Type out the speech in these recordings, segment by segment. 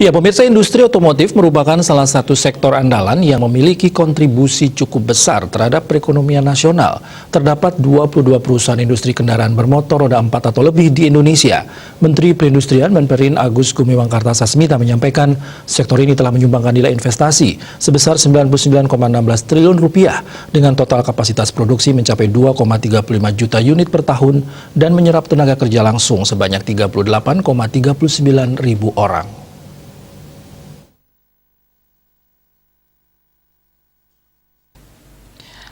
Ya, pemirsa, industri otomotif merupakan salah satu sektor andalan yang memiliki kontribusi cukup besar terhadap perekonomian nasional. Terdapat 22 perusahaan industri kendaraan bermotor roda 4 atau lebih di Indonesia. Menteri Perindustrian Menperin Agus Gumiwang Kartasasmita menyampaikan sektor ini telah menyumbangkan nilai investasi sebesar 99,16 triliun rupiah dengan total kapasitas produksi mencapai 2,35 juta unit per tahun dan menyerap tenaga kerja langsung sebanyak 38,39 ribu orang.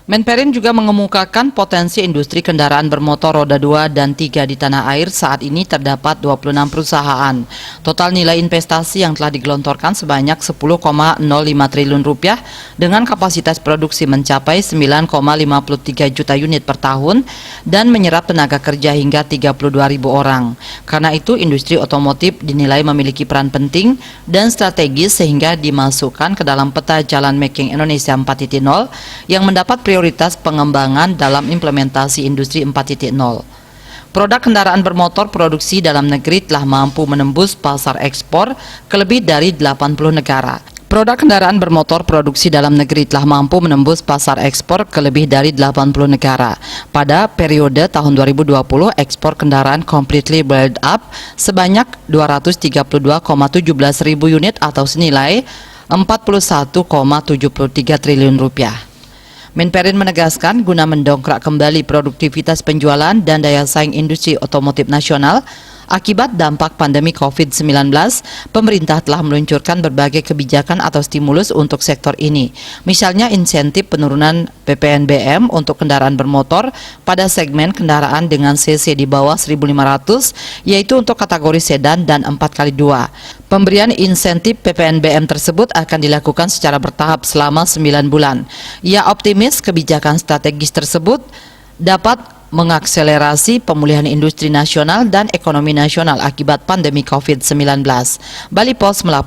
Menperin juga mengemukakan potensi industri kendaraan bermotor roda 2 dan 3 di tanah air. Saat ini terdapat 26 perusahaan. Total nilai investasi yang telah digelontorkan sebanyak 10,05 triliun rupiah dengan kapasitas produksi mencapai 9,53 juta unit per tahun dan menyerap tenaga kerja hingga 32.000 orang. Karena itu industri otomotif dinilai memiliki peran penting dan strategis sehingga dimasukkan ke dalam peta jalan Making Indonesia 4.0 yang mendapat prioritas pengembangan dalam implementasi industri 4.0. Produk kendaraan bermotor produksi dalam negeri telah mampu menembus pasar ekspor ke lebih dari 80 negara. Produk kendaraan bermotor produksi dalam negeri telah mampu menembus pasar ekspor ke lebih dari 80 negara. Pada periode tahun 2020, ekspor kendaraan completely built up sebanyak 232,17 ribu unit atau senilai 41,73 triliun rupiah. Menperin menegaskan guna mendongkrak kembali produktivitas penjualan dan daya saing industri otomotif nasional akibat dampak pandemi COVID-19, pemerintah telah meluncurkan berbagai kebijakan atau stimulus untuk sektor ini. Misalnya insentif penurunan PPNBM untuk kendaraan bermotor pada segmen kendaraan dengan cc di bawah 1.500, yaitu untuk kategori sedan dan 4x2. Pemberian insentif PPNBM tersebut akan dilakukan secara bertahap selama 9 bulan. Ia optimis kebijakan strategis tersebut dapat mengakselerasi pemulihan industri nasional dan ekonomi nasional akibat pandemi COVID-19. Bali Pos melaporkan.